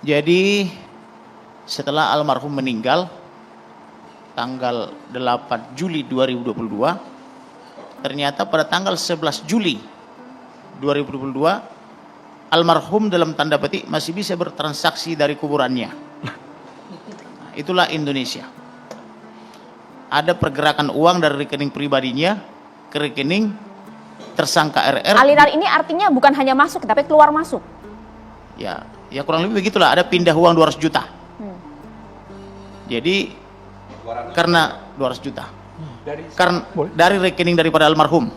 Jadi setelah almarhum meninggal tanggal 8 Juli 2022, ternyata pada tanggal 11 Juli 2022 almarhum dalam tanda petik masih bisa bertransaksi dari kuburannya. Nah, itulah Indonesia. Ada pergerakan uang dari rekening pribadinya ke rekening tersangka RR. Aliran ini artinya bukan hanya masuk tapi keluar masuk. Ya kurang lebih begitulah, ada pindah uang 200 juta. Jadi karena 200 juta. Karena dari rekening daripada almarhum.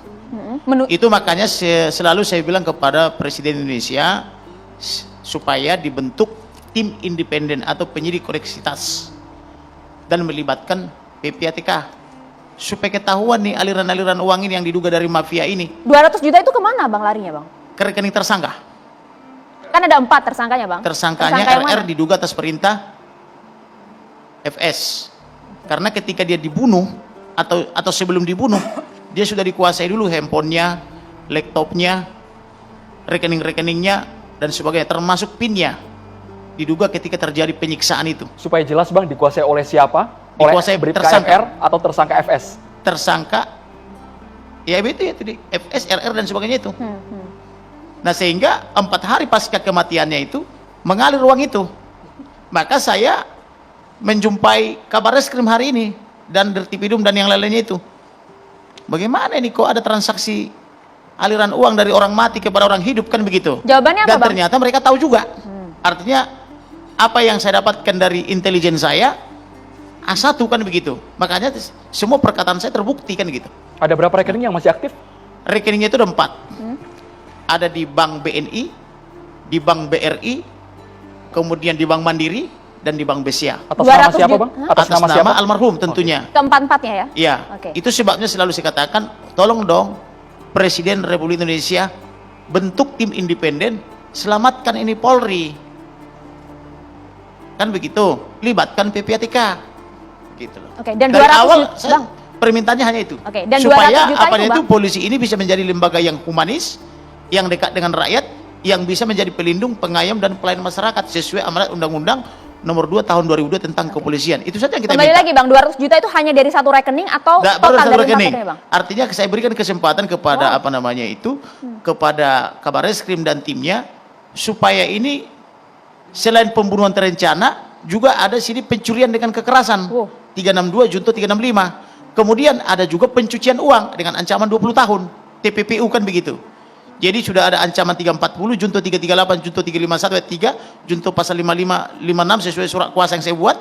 Itu makanya selalu saya bilang kepada Presiden Indonesia supaya dibentuk tim independen atau penyidik koneksitas dan melibatkan PPATK supaya ketahuan nih aliran-aliran uang ini yang diduga dari mafia ini. 200 juta itu kemana Bang larinya Bang? Ke rekening tersangka. Kan ada 4 tersangkanya Bang. Tersangkanya Tersangka RR diduga atas perintah FS. Karena ketika dia dibunuh atau sebelum dibunuh, dia sudah dikuasai dulu handphonenya, laptopnya, rekening-rekeningnya dan sebagainya, termasuk PIN-nya. Diduga ketika terjadi penyiksaan itu. Supaya jelas Bang, dikuasai oleh siapa? Dikuasai oleh tersangka RR atau tersangka FS? Tersangka, ya itu ya tadi FS, RR dan sebagainya itu. Nah sehingga 4 hari pasca kematiannya itu mengalir uang itu. Maka saya menjumpai kabar reskrim hari ini dan Dirtipidum dan yang lainnya itu. Bagaimana ini kok ada transaksi aliran uang dari orang mati kepada orang hidup, kan begitu? Jawabannya apa dan Bang? ternyata mereka tahu juga. Artinya apa yang saya dapatkan dari intelijen saya A1 kan begitu. Makanya semua perkataan saya terbukti kan gitu. Ada berapa rekening yang masih aktif? Rekeningnya itu ada 4. Ada di Bank BNI, di Bank BRI, kemudian di Bank Mandiri, dan di Bank BCA. Atas nama siapa Bang? Atas nama almarhum tentunya. Keempat-empatnya ya? Iya. Oke. Itu sebabnya selalu saya katakan, tolong dong Presiden Republik Indonesia bentuk tim independen, selamatkan ini Polri. Kan begitu, libatkan PPATK. Gitu loh. Oke, dan dari 200 awal juta, Bang. permintaannya hanya itu. Oke, dan supaya 200 juta apa itu, itu Bang? polisi ini bisa menjadi lembaga yang humanis, yang dekat dengan rakyat, yang bisa menjadi pelindung, pengayom dan pelayan masyarakat sesuai amanat Undang-Undang Nomor 2 Tahun 2002 tentang kepolisian. Itu saja yang kita Kembali minta. lagi Bang, 200 juta itu hanya dari satu rekening atau Baru total satu dari rekening. rekening Bang? Artinya saya berikan kesempatan kepada apa namanya itu, kepada Kabar Reskrim dan timnya supaya ini selain pembunuhan terencana juga ada sini pencurian dengan kekerasan. 362 junto 365. Kemudian ada juga pencucian uang dengan ancaman 20 tahun. TPPU kan begitu. Jadi sudah ada ancaman 340, junto 338, junto 351 ayat 3, junto pasal 55, 56 sesuai surat kuasa yang saya buat.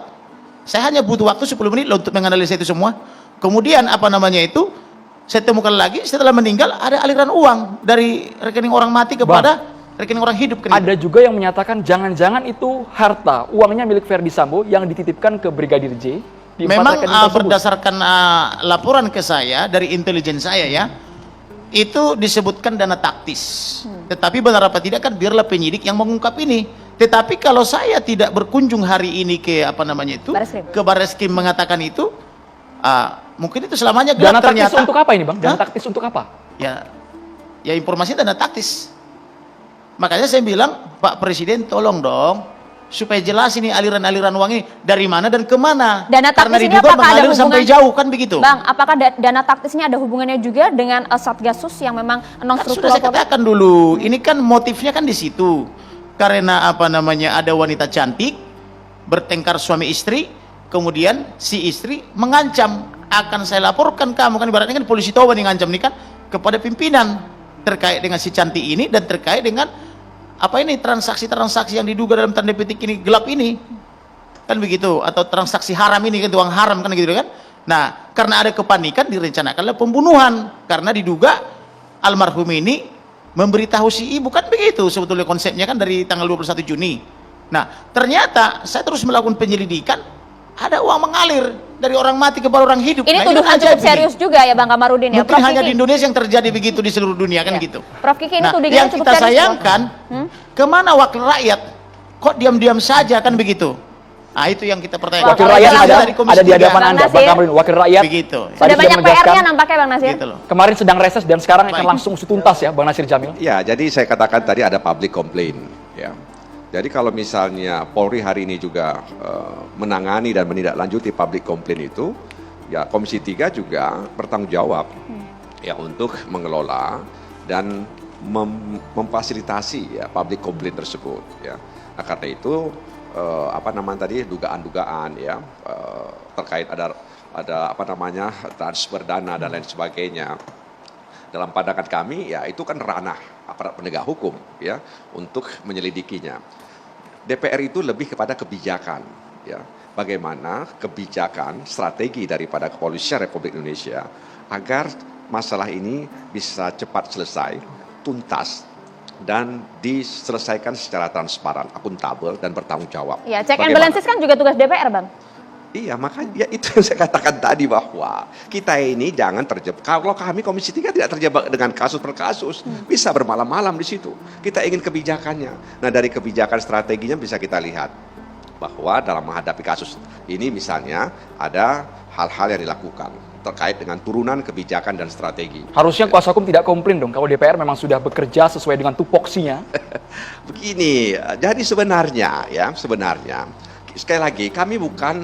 Saya hanya butuh waktu 10 menit loh untuk menganalisa itu semua. Kemudian apa namanya itu, saya temukan lagi setelah meninggal ada aliran uang dari rekening orang mati kepada rekening orang hidup. Ada juga yang menyatakan jangan-jangan itu harta, uangnya milik Verdi Sambo yang dititipkan ke Brigadir J. Di Memang berdasarkan laporan ke saya dari intelijen saya ya, itu disebutkan dana taktis. Tetapi benar apa tidak kan biarlah penyidik yang mengungkap ini. Tetapi kalau saya tidak berkunjung hari ini ke apa namanya itu, ke Barreskrim mengatakan itu, mungkin itu selamanya gelap. Dana taktis ternyata. untuk apa ini Bang? Dana taktis untuk apa? Ya informasi dana taktis. Makanya saya bilang, Pak Presiden tolong dong supaya jelas ini aliran-aliran uang ini dari mana dan kemana. Dana taktis karena ini diduga apakah ada mengalir hubungan sampai jauh kan begitu. Bang, apakah dana taktisnya ada hubungannya juga dengan Satgasus yang memang non Kan struktural? sudah saya katakan dulu, ini kan motifnya kan di situ. Karena apa namanya ada wanita cantik bertengkar suami istri, kemudian si istri mengancam, akan saya laporkan kamu, kan ibaratnya kan polisi Toba yang ngancam nih kan kepada pimpinan terkait dengan si cantik ini dan terkait dengan apa ini transaksi-transaksi yang diduga dalam tanda petik ini gelap ini kan begitu, atau transaksi haram ini kan, uang haram kan gitu kan. Nah karena ada kepanikan direncanakanlah pembunuhan karena diduga almarhum ini memberitahu si ibu, kan begitu sebetulnya konsepnya kan dari tanggal 21 Juni. Nah ternyata saya terus melakukan penyelidikan, ada uang mengalir dari orang mati kepada orang hidup. Ini nah, tuduhan cukup serius juga ya Bang Kamarudin ya. Mungkin hanya di Indonesia yang terjadi begitu, di seluruh dunia kan gitu. Prof Kiki, ini nah, tudingannya yang cukup kita serius. sayangkan, kemana wakil rakyat? Kok diam-diam saja kan begitu? Nah itu yang kita pertanyakan. Wakil rakyat ada di hadapan Bang Anda, Nasir. Bang Kamarudin. Wakil rakyat begitu. Sudah banyak PR-nya nampaknya Bang Nasir. Gitu loh. Kemarin sedang reses dan sekarang akan langsung usut tuntas ya Bang Nasir Jamil. Ya, jadi saya katakan tadi ada public complaint. Ya. Jadi kalau misalnya Polri hari ini juga menangani dan menindaklanjuti public complaint itu, ya Komisi 3 juga bertanggung jawab ya untuk mengelola dan memfasilitasi ya public complaint tersebut ya. Nah, karena itu apa namanya tadi dugaan-dugaan ya terkait ada apa namanya transfer dana dan lain sebagainya. Dalam pandangan kami ya itu kan ranah aparat penegak hukum ya untuk menyelidikinya. DPR itu lebih kepada kebijakan ya. Bagaimana kebijakan strategi daripada kepolisian Republik Indonesia agar masalah ini bisa cepat selesai, tuntas, dan diselesaikan secara transparan, akuntabel, dan bertanggung jawab. Ya, check and balances kan juga tugas DPR, Bang. Iya, makanya ya itu yang saya katakan tadi bahwa kita ini jangan terjebak. Kalau kami Komisi 3 tidak terjebak dengan kasus per kasus, bisa bermalam-malam di situ. Kita ingin kebijakannya. Nah, dari kebijakan strateginya bisa kita lihat bahwa dalam menghadapi kasus ini misalnya ada hal-hal yang dilakukan terkait dengan turunan kebijakan dan strategi. Harusnya kuasa hukum tidak komplain dong kalau DPR memang sudah bekerja sesuai dengan tupoksinya. Begini, jadi sebenarnya sekali lagi kami bukan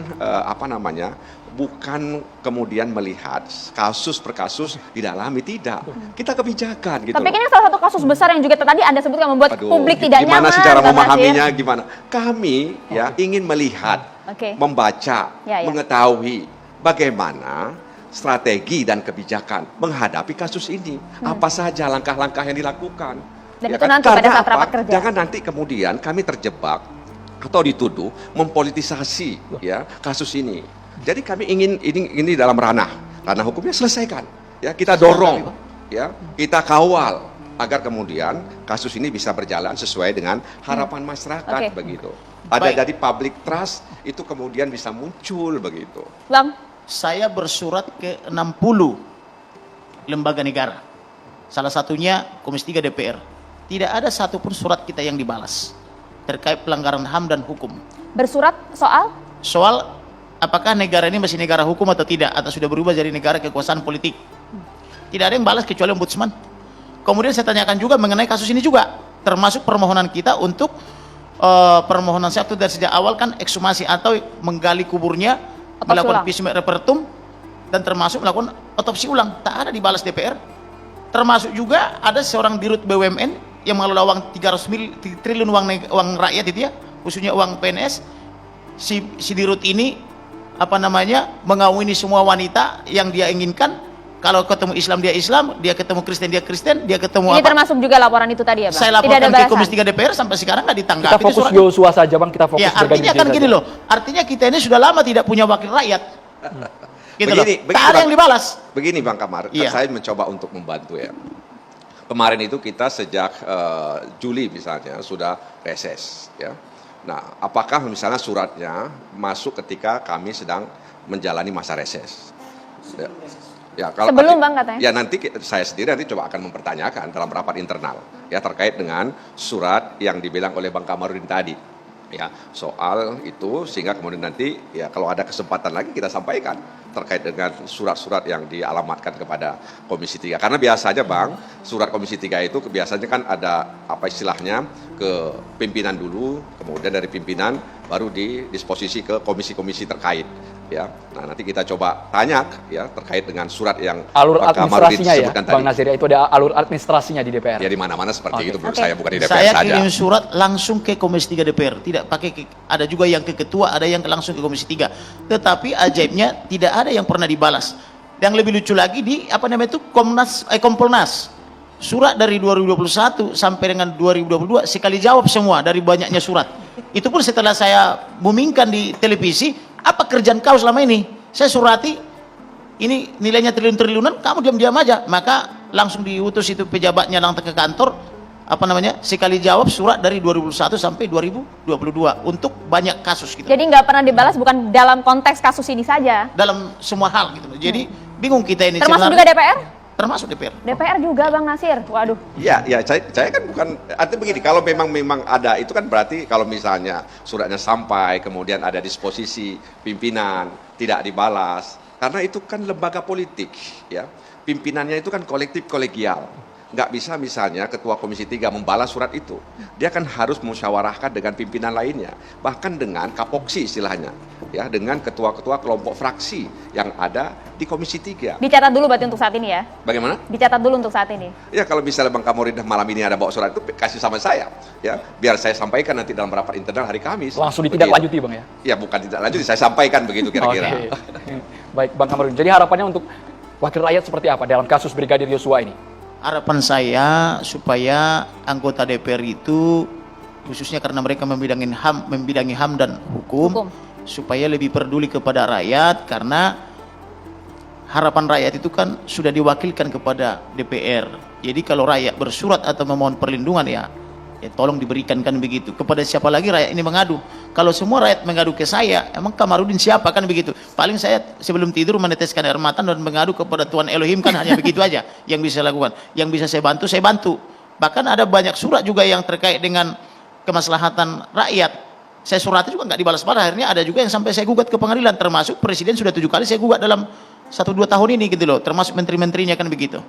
bukan kemudian melihat kasus per kasus didalami, tidak. Kita kebijakan gitu. Tapi kan salah satu kasus besar yang juga tadi Anda sebutkan membuat publik tidak nyaman. Gimana sih cara memahaminya gimana? Kami ya ingin melihat, membaca, mengetahui bagaimana strategi dan kebijakan menghadapi kasus ini. Apa saja langkah-langkah yang dilakukan. Dan ya itu nanti pada saat rapat kerja. Jangan nanti kemudian kami terjebak atau dituduh mempolitisasi ya kasus ini. Jadi kami ingin ini dalam ranah hukumnya selesaikan. Ya, kita dorong ya, kita kawal agar kemudian kasus ini bisa berjalan sesuai dengan harapan masyarakat begitu. Ada dari public trust itu kemudian bisa muncul begitu. Bang, saya bersurat ke 60 lembaga negara. Salah satunya Komisi 3 DPR. Tidak ada satupun surat kita yang dibalas terkait pelanggaran HAM dan hukum. Bersurat soal? Soal apakah negara ini masih negara hukum atau tidak, atau sudah berubah jadi negara kekuasaan politik. Tidak ada yang balas kecuali ombudsman. Kemudian saya tanyakan juga mengenai kasus ini juga, termasuk permohonan kita untuk permohonan saya dari sejak awal kan ekshumasi atau menggali kuburnya, melakukan visum et repertum, dan termasuk melakukan otopsi ulang. Tak ada dibalas DPR. Termasuk juga ada seorang dirut BUMN yang mengelola uang 300 triliun uang rakyat itu ya, khususnya uang PNS. Si dirut ini mengawini semua wanita yang dia inginkan. Kalau ketemu Islam, dia ketemu Kristen, dia ketemu ini termasuk juga laporan itu tadi ya, Bang? Saya laporkan ke Komisi 3 DPR sampai sekarang nggak ditanggapi. Kita fokus Yosua saja, Bang. Kita fokus ya, artinya kan gini loh. Artinya kita ini sudah lama tidak punya wakil rakyat. Gitu begini, tak ada yang dibalas. Begini Bang Kamar, saya mencoba untuk membantu ya. Kemarin itu kita sejak Juli misalnya sudah reses ya. Nah, apakah misalnya suratnya masuk ketika kami sedang menjalani masa reses? Ya, kalau sebelum Bang katanya. Ya nanti saya sendiri coba akan mempertanyakan dalam rapat internal ya terkait dengan surat yang dibilang oleh Bang Kamarudin tadi. Ya, soal itu sehingga kemudian nanti ya kalau ada kesempatan lagi kita sampaikan terkait dengan surat-surat yang dialamatkan kepada Komisi 3. Karena biasanya Bang, surat Komisi 3 itu biasanya kan ada apa istilahnya ke pimpinan dulu, kemudian dari pimpinan baru didisposisi ke komisi-komisi terkait. Ya, nah nanti kita coba tanya ya terkait dengan surat yang alur administrasinya ya, Bang tadi. Nasir, itu ada alur administrasinya di DPR. Ya di mana-mana seperti itu menurut saya, bukan di DPR saya saja. Saya kirim surat langsung ke Komisi 3 DPR, tidak pakai ada juga yang ke ketua, ada yang langsung ke Komisi 3. Tetapi ajaibnya tidak ada yang pernah dibalas. Yang lebih lucu lagi di Kompolnas. Surat dari 2021 sampai dengan 2022 sekali jawab semua dari banyaknya surat. Itu pun setelah saya boomingkan di televisi, apa kerjaan kau selama ini? Saya surati, ini nilainya triliun-triliunan, kamu diam-diam aja. Maka langsung diutus itu pejabatnya langsung ke kantor, sekali jawab surat dari 2021 sampai 2022 untuk banyak kasus gitu. Jadi nggak pernah dibalas bukan dalam konteks kasus ini saja? Dalam semua hal gitu. Jadi bingung kita ini. Termasuk juga DPR? Termasuk DPR. DPR juga Bang Nasir. Waduh. Ya, saya kan bukan, artinya begini, kalau memang ada itu kan berarti kalau misalnya suratnya sampai kemudian ada disposisi pimpinan tidak dibalas, karena itu kan lembaga politik ya. Pimpinannya itu kan kolektif kolegial. nggak bisa misalnya Ketua Komisi 3 membalas surat itu. Dia kan harus musyawarahkan dengan pimpinan lainnya, bahkan dengan kapoksi istilahnya, ya, dengan ketua-ketua kelompok fraksi yang ada di Komisi 3. Dicatat dulu berarti untuk saat ini ya? Bagaimana? Dicatat dulu untuk saat ini. Ya kalau misalnya Bang Kamarudin malam ini ada bawa surat itu kasih sama saya, ya, biar saya sampaikan nanti dalam rapat internal hari Kamis. Langsung ditindaklanjuti Bang ya? Ya bukan tidak lanjut, saya sampaikan begitu kira-kira. Oke. Baik Bang Kamarudin, jadi harapannya untuk wakil rakyat seperti apa dalam kasus Brigadir Yosua ini? Harapan saya supaya anggota DPR itu khususnya karena mereka membidangi HAM dan hukum, supaya lebih peduli kepada rakyat, karena harapan rakyat itu kan sudah diwakilkan kepada DPR. Jadi kalau rakyat bersurat atau memohon perlindungan ya tolong diberikan, kan begitu. Kepada siapa lagi rakyat ini mengadu? Kalau semua rakyat mengadu ke saya, emang Kamarudin siapa, kan begitu. Paling saya sebelum tidur meneteskan air mata dan mengadu kepada Tuhan Elohim, kan hanya begitu aja yang bisa saya lakukan. Yang bisa saya bantu, saya bantu. Bahkan ada banyak surat juga yang terkait dengan kemaslahatan rakyat. Saya suratnya juga nggak dibalas-balas. Akhirnya ada juga yang sampai saya gugat ke pengadilan, termasuk Presiden sudah 7 kali saya gugat dalam 1-2 tahun ini gitu loh, termasuk menteri-menterinya, kan begitu.